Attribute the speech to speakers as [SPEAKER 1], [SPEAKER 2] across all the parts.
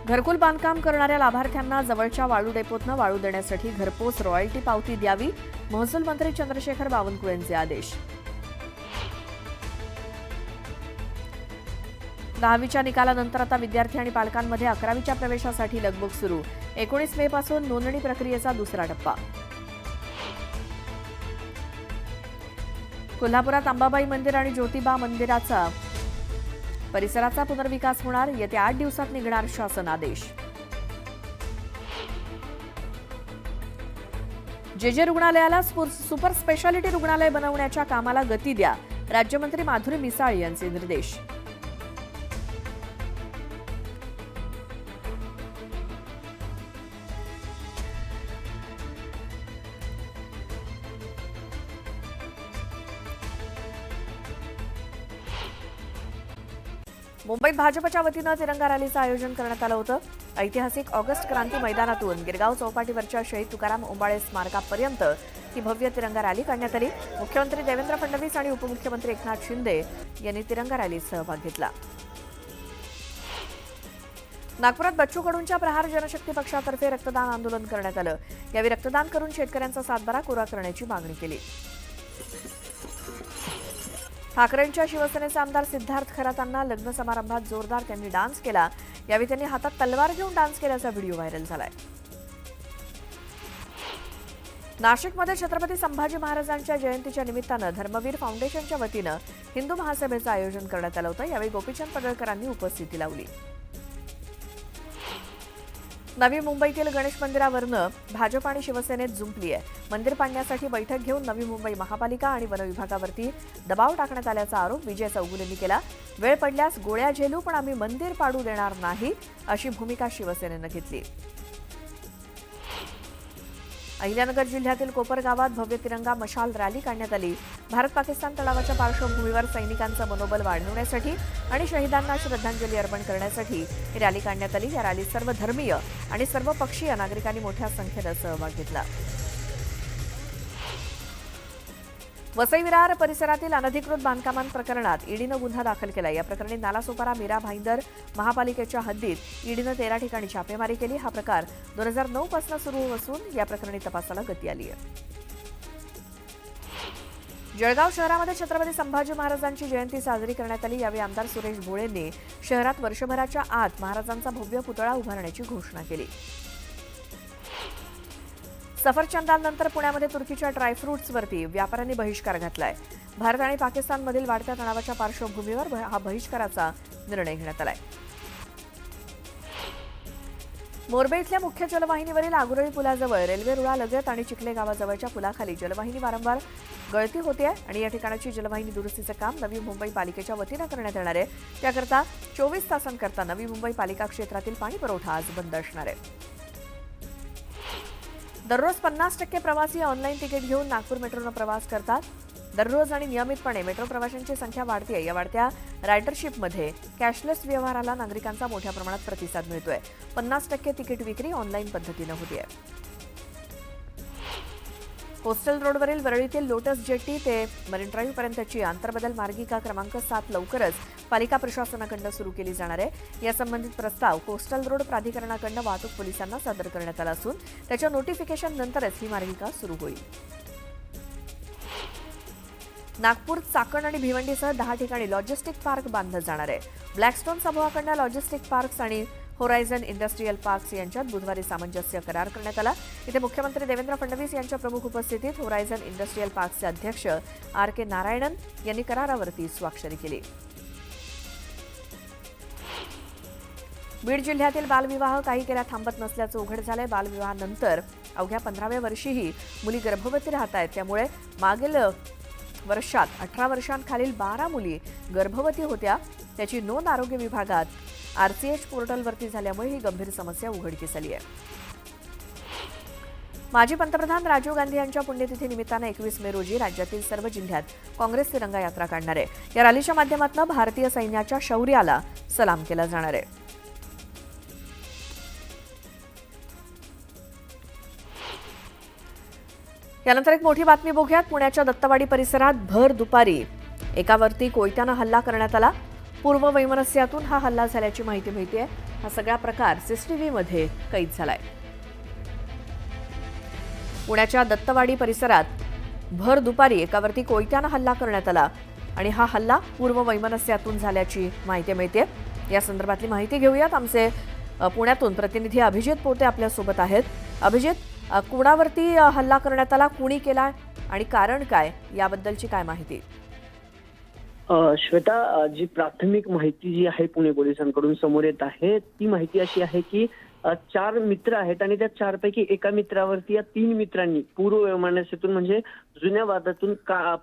[SPEAKER 1] घरकुल बांधकाम करणाऱ्या लाभार्थ्यांना जवळच्या वाळू डेपोतनं वाळू देण्यासाठी घरपोच रॉयल्टी पावती द्यावी, महसूल मंत्री चंद्रशेखर बावनकुळेंचे आदेश. 10वीच्या निकालानंतर आता विद्यार्थी आणि पालकांमध्ये 11वीच्या प्रवेशासाठी लगबग सुरू. 19 मे पासून नोंदणी प्रक्रियेचा दुसरा टप्पा. कोल्हापुरात अंबाबाई मंदिर आणि ज्योतिबा मंदिराचा परिसराचा पुनर्विकास होणार. येत्या 8 दिवसात निघणार शासन आदेश. जे रुग्णालयाला सुपर स्पेशालिटी रुग्णालय बनवण्याच्या कामाला गती द्या, राज्यमंत्री माधुरी मिसाळ यांचे निर्देश. मुंबईत भाजपच्या वतीनं तिरंगा रॅलीचं आयोजन करण्यात आलं होतं. ऐतिहासिक ऑगस्ट क्रांती मैदानातून गिरगाव चौपाटीवरच्या शहीद तुकाराम ओंबाळे स्मारकापर्यंत ही भव्य तिरंगा रॅली काढण्यात आली. मुख्यमंत्री देवेंद्र फडणवीस आणि उपमुख्यमंत्री एकनाथ शिंदे यांनी तिरंगा रॅलीत सहभाग घेतला. नागपुरात बच्चू कडूंच्या प्रहार जनशक्ती पक्षातर्फे रक्तदान आंदोलन करण्यात आलं. यावेळी रक्तदान करून शेतकऱ्यांचा सातबारा कोरा करण्याची मागणी केली. ठाकरेंच्या शिवसेनेचे आमदार सिद्धार्थ खरातांना लग्न समारंभात जोरदार त्यांनी डान्स केला. यावेळी त्यांनी हातात तलवार घेऊन डान्स केल्याचा व्हिडिओ व्हायरल झालाय. नाशिकमध्ये छत्रपती संभाजी महाराजांच्या जयंतीच्या निमित्तानं धर्मवीर फाउंडेशनच्या वतीनं हिंदू महासभेचं आयोजन करण्यात आलं होतं. यावेळी गोपीचंद पडळकरांनी उपस्थिती लावली. नवी मुंबईतील गणेश मंदिरावरनं भाजप आणि शिवसेनेत जुंपली आहे. मंदिर पाडण्यासाठी बैठक घेऊन नवी मुंबई महापालिका आणि वन विभागावरती दबाव टाकण्यात आल्याचा आरोप विजय चौगुलेंनी केला. वेळ पडल्यास गोळ्या झेलू, पण आम्ही मंदिर पाडू देणार नाही, अशी भूमिका शिवसेनेनं घेतली. अहिल्यानगर जिल्ह्यातील कोपर गावात भव्य तिरंगा मशाल रॅली काढण्यात आली. भारत पाकिस्तान तणावाच्या पार्श्वभूमीवर सैनिकांचं मनोबल वाढवण्यासाठी आणि शहीदांना श्रद्धांजली अर्पण करण्यासाठी ही रॅली काढण्यात आली. या रॅलीत सर्व धर्मीय आणि सर्व पक्षीय नागरिकांनी मोठ्या संख्येनं सहभाग घेतला. वसई विरार परिसरातील अनधिकृत बांधकामांप्रकरणात ईडीनं गुन्हा दाखल केला. या प्रकरणी नालासोपारा, मीरा भाईंदर महापालिकेच्या हद्दीत ईडीनं 13 ठिकाणी छापेमारी केली. हा प्रकार 2009 पासून सुरू असून या प्रकरणी तपासाला गती आली आहे. जळगाव शहरामध्ये छत्रपती संभाजी महाराजांची जयंती साजरी करण्यात आली. यावेळी आमदार सुरेश भोळेंनी शहरात वर्षभराच्या आत महाराजांचा भव्य पुतळा उभारण्याची घोषणा केली. सफरचंदांनंतर पुण्यामध्ये तुर्कीच्या ड्रायफ्रुट्सवरती व्यापाऱ्यांनी बहिष्कार घातलाय. भारत आणि पाकिस्तानमधील वाढत्या तणावाच्या पार्श्वभूमीवर हा बहिष्काराचा निर्णय घेण्यात आलाय. मोरबे इथल्या मुख्य जलवाहिनीवरील आगुरळी पुलाजवळ रेल्वे रुळालगत आणि चिखले गावाजवळच्या पुलाखाली जलवाहिनी वारंवार गळती होते आणि या ठिकाणाची जलवाहिनी दुरुस्तीचं काम नवी मुंबई पालिकेच्या वतीनं करण्यात येणार आहे. त्याकरता 24 तासांकरता नवी मुंबई पालिका क्षेत्रातील पाणी पुरवठा आज बंद असणार आहे. दररोज 50% प्रवासी ऑनलाईन तिकीट घेऊन नागपूर मेट्रोनं प्रवास करतात. दररोज आणि नियमितपणे मेट्रो प्रवाशांची संख्या वाढते. या वाढत्या रायडरशिपमध्ये कॅशलेस व्यवहाराला नागरिकांचा मोठ्या प्रमाणात प्रतिसाद मिळतोय. 50% तिकीट विक्री ऑनलाईन पद्धतीनं होते. कोस्टल रोडवरील वरळीतील लोटस जेट्टी ते मरीन ड्राईव्ह पर्यंतची आंतरबदल मार्गिका क्रमांक 7 लवकरच पालिका प्रशासनाकडून सुरू केली जाणार आहे. या संबंधित प्रस्ताव कोस्टल रोड प्राधिकरणाकडून वाहतूक पोलिसांना सादर करण्यात आला असून त्याच्या नोटिफिकेशन नंतरच ही मार्गिका सुरू होईल. नागपूर, चाकण आणि भिवंडीसह 10 ठिकाणी लॉजिस्टिक पार्क बांधलं जाणार आहे. ब्लॅकस्टोन समूहाकडून लॉजिस्टिक पार्क्स आणि होरायझन इंडस्ट्रीयल पार्क्स यांच्यात बुधवारी सामंजस्य करार करण्यात आला. इथे मुख्यमंत्री देवेंद्र फडणवीस यांच्या प्रमुख उपस्थितीत होरायझन इंडस्ट्रीयल पार्क्सचे अध्यक्ष RK नारायणन यांनी करारावरती स्वाक्षरी केली. बीड जिल्ह्यातील बालविवाह काही केल्या थांबत नसल्याचं उघड झालंय. बालविवाहानंतर अवघ्या 15व्या वर्षीही मुली गर्भवती राहत आहेत. त्यामुळे मागील वर्षात 18 वर्षांखालील 12 मुली गर्भवती होत्या. त्याची नोंद आरोग्य विभागात RCH पोर्टलवरती झाल्यामुळे ही गंभीर समस्या उघडकीस आली आहे. माजी पंतप्रधान राजीव गांधी यांच्या पुण्यतिथी निमित्तानं 21 मे रोजी राज्यातील सर्व जिल्ह्यात काँग्रेस तिरंगा यात्रा काढणार आहे. या रॅलीच्या माध्यमातून भारतीय सैन्याच्या शौर्याला सलाम केला जाणार आहे. यानंतर एक मोठी बातमी बघूयात. पुण्याच्या दत्तवाडी परिसरात भर दुपारी एकावरती कोयत्यानं हल्ला करण्यात आला. पूर्व वैमनस्यातून हा हल्ला झाल्याची माहिती मिळते. हा सगळा प्रकार सीसीटीव्हीमध्ये कैद झालाय. पुण्याच्या दत्तवाडी परिसरात भर दुपारी एकावरती कोयत्यानं हल्ला करण्यात आला आणि हा हल्ला पूर्व वैमनस्यातून झाल्याची माहिती मिळते. या संदर्भातली माहिती घेऊयात. आमचे पुण्यातून प्रतिनिधी अभिजित पोटे आपल्यासोबत आहेत. अभिजित, कुणावरती हल्ला करण्यात आला, कुणी केला आणि कारण काय, याबद्दलची काय माहिती?
[SPEAKER 2] श्वेता, जी प्राथमिक माहिती जी आहे पुणे पोलिसांकडून समोर येत आहे ती माहिती अशी आहे की 4 मित्र आहेत आणि त्या 4 पैकी एका मित्रावरती या 3 मित्रांनी पूर्व वैमनस्यातून म्हणजे जुन्या वादातून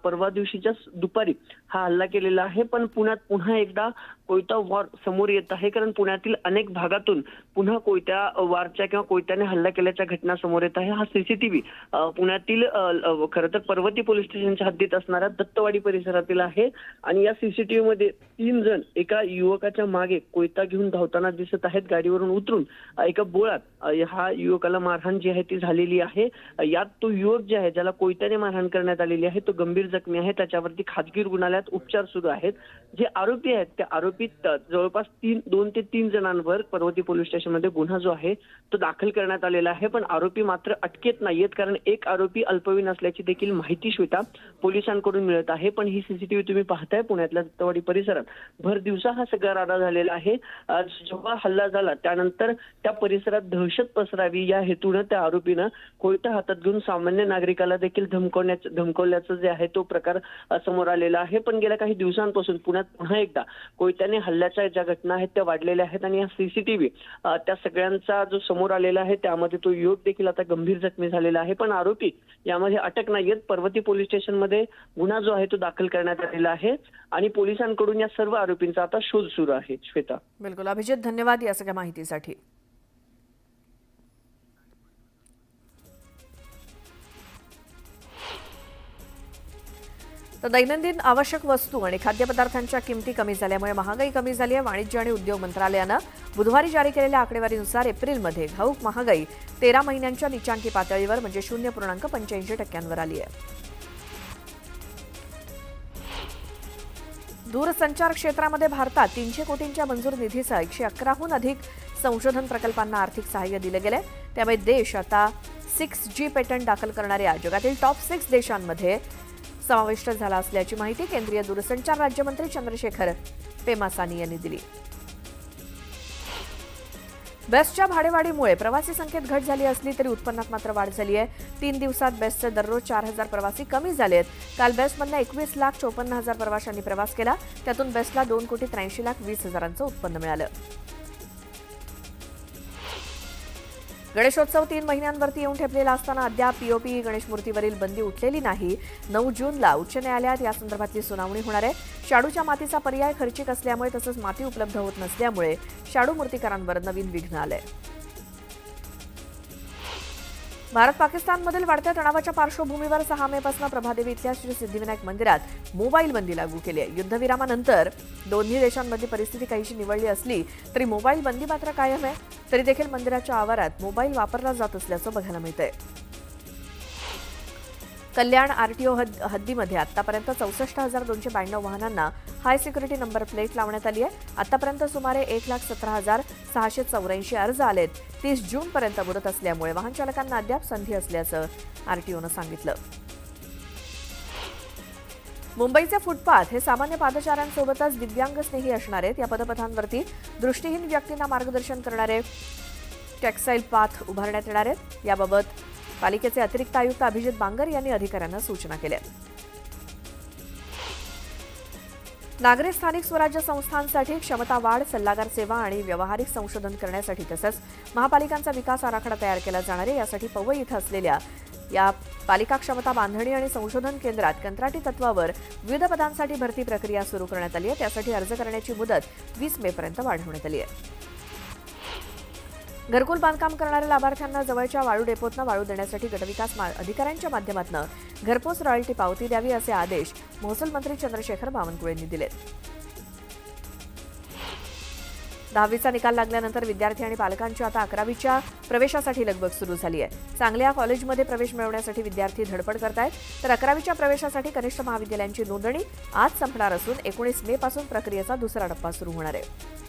[SPEAKER 2] परवा दिवशीच्या दुपारी हा हल्ला केलेला आहे. पण पुण्यात पुन्हा एकदा कोयता वार समोर येत आहे, कारण पुण्यातील अनेक भागातून पुन्हा कोयत्या वारच्या किंवा कोयत्याने हल्ला केल्याच्या घटना समोर येत आहे. हा सीसीटीव्ही पुण्यातील खरं तर पर्वती पोलीस स्टेशनच्या हद्दीत असणाऱ्या दत्तवाडी परिसरातील आहे आणि या सीसीटीव्ही मध्ये 3 जण एका युवकाच्या मागे कोयता घेऊन धावताना दिसत आहेत. गाडीवरून उतरून एका बोळात हा युवकाला मारहाण जी आहे ती झालेली आहे. यात तो युवक जे आहे ज्याला कोयत्याने मारहाण करण्यात आलेली आहे तो गंभीर जखमी आहे. त्याच्यावरती खाजगी रुग्णालयात उपचार सुरू आहेत. जे आरोपी आहेत त्या आरोपीत जवळपास 2 ते 3 जणांवर पर्वती पोलीस स्टेशनमध्ये गुन्हा जो आहे तो दाखल करण्यात आलेला आहे. पण आरोपी मात्र अटकेत नाहीयेत, कारण एक आरोपी अल्पवयीन असल्याची देखील माहिती श्वेता पोलिसांकडून मिळत आहे. पण ही सीसीटीव्ही तुम्ही पाहताय पुण्यातल्या दत्तवाडी परिसरात भर दिवसा हा सगळा राडा झालेला आहे. जेव्हा हल्ला झाला त्यानंतर त्या परिसरात दहशत पसरावी या हेतूनं त्या आरोपीनं कोयता हातात घेऊन सामान्य नागरिकाला देखील धमकवल्याचं जे आहे तो प्रकार समोर आलेला आहे. पण गेल्या काही दिवसांपासून पुण्यात पुन्हा एकदा कोयत्याने हल्ल्याच्या ज्या घटना आहेत त्या वाढलेल्या आहेत आणि या सीसीटीव्ही त्या सगळ्यांचा जो समोर आलेला आहे त्यामध्ये तो युवक देखील आता गंभीर जखमी झालेला आहे. पण आरोपी यामध्ये अटक नाहीयेत. पर्वती पोलीस स्टेशनमध्ये गुन्हा जो आहे तो दाखल करण्यात आलेला आहे आणि पोलिसांकडून या सर्व आरोपींचा आता शोध सुरू आहे. श्वेता,
[SPEAKER 1] बिलकुल अभिजित, धन्यवाद या सगळ्या माहितीसाठी. तर दैनंदिन आवश्यक वस्तू आणि खाद्यपदार्थांच्या किमती कमी झाल्यामुळे महागाई कमी झाली आहे. वाणिज्य आणि उद्योग मंत्रालयानं बुधवारी जारी केलेल्या आकडेवारीनुसार एप्रिलमध्ये घाऊक महागाई 13 महिन्यांच्या नीचांकी पातळीवर म्हणजे 0.85% आली आहे. दूरसंचार क्षेत्रामध्ये भारतात 300 कोटींच्या मंजूर निधीसह 111हून अधिक संशोधन प्रकल्पांना आर्थिक सहाय्य दिले गेले. त्यामुळे देश आता 6G पेटंट दाखल करणाऱ्या जगातील टॉप 6 देशांमध्ये समाविष्ट झाला असल्याची माहिती केंद्रीय दूरसंचार राज्यमंत्री चंद्रशेखर पेमासानी यांनी दिली. बेस्टच्या भाडेवाढीमुळे प्रवासी संख्येत घट झाली असली तरी उत्पन्नात मात्र वाढ झाली आहे. 3 दिवसात बेस्टचे दररोज 4,000 प्रवासी कमी झालेत. काल बेस्टमधल्या 21,54,000 प्रवाशांनी प्रवास केला. त्यातून बेस्टला 2,83,20,000चं उत्पन्न मिळालं. गणेशोत्सव 3 महिन्यांवरती येऊन ठेपलेला असताना अद्याप पीओपी गणेश मूर्तीवरील बंदी उठलेली नाही. 9 जूनला उच्च न्यायालयात या संदर्भातली सुनावणी होणार आहे. शाडूच्या मातीचा पर्याय खर्चिक असल्यामुळे तसंच माती उपलब्ध होत नसल्यामुळे शाडू मूर्तीकारांवर नवीन विघ्न आलंय. भारत पाकिस्तानमधील वाढत्या तणावाच्या पार्श्वभूमीवर 6 मेपासून प्रभादेवी इथल्या श्री सिद्धिविनायक मंदिरात मोबाईल बंदी लागू केली आहे. युद्धविरामानंतर दोन्ही देशांमधली परिस्थिती काहीशी निवळली असली तरी मोबाईल बंदी मात्र कायम आहे. तरी देखील मंदिराच्या आवारात मोबाईल वापरला जात असल्याचं बघायला मिळतंय. कल्याण आरटीओ हद्दीमध्ये आतापर्यंत 64,292 वाहनांना हाय सिक्युरिटी नंबर प्लेट लावण्यात आली आहे. आतापर्यंत सुमारे 1,17,684 अर्ज आलेत. 30 जूनपर्यंत मुदत असल्यामुळे वाहन चालकांना अद्याप संधी असल्याचं आरटीओनं सांगितलं. मुंबईचे फुटपाथ हे सामान्य पादचाऱ्यांसोबतच दिव्यांगस्नेही असणार आहेत. या पदपथांवरती दृष्टीहीन व्यक्तींना मार्गदर्शन करणारे टेक्सटाईल पाथ उभारण्यात येणार आहेत. याबाबत पालिकेचे अतिरिक्त आयुक्त अभिजित बांगर यांनी अधिकाऱ्यांना सूचना केल्या. नागरी स्थानिक स्वराज्य संस्थांसाठी क्षमता वाढ, सल्लागार सेवा आणि व्यावहारिक संशोधन करण्यासाठी तसंच महापालिकांचा विकास आराखडा तयार केला जाणार आहे. यासाठी पवई इथं असलेल्या या पालिका क्षमता बांधणी आणि संशोधन केंद्रात कंत्राटी तत्वावर विविध पदांसाठी भरती प्रक्रिया सुरू करण्यात आली आहे. त्यासाठी अर्ज करण्याची मुदत 20 मेपर्यंत वाढवण्यात आली आहे. घरकुल बांधकाम करणाऱ्या लाभार्थ्यांना जवळच्या वाळू डेपोतनं वाळू देण्यासाठी गटविकास अधिकाऱ्यांच्या माध्यमातून घरपोच रॉयल्टी पावती द्यावी असे आदेश महसूल मंत्री चंद्रशेखर बावनकुळे यांनी दिलेत. 10वीचा निकाल लागल्यानंतर विद्यार्थी आणि पालकांची आता 11वीच्या प्रवेशासाठी लगबग सुरू झाली आहे. चांगल्या कॉलेजमध्ये प्रवेश मिळवण्यासाठी विद्यार्थी धडपड करतायत, तर 11वीच्या प्रवेशासाठी कनिष्ठ महाविद्यालयांची नोंदणी आज संपणार असून 19 मे पासून प्रक्रियेचा दुसरा टप्पा सुरू होणार आहे.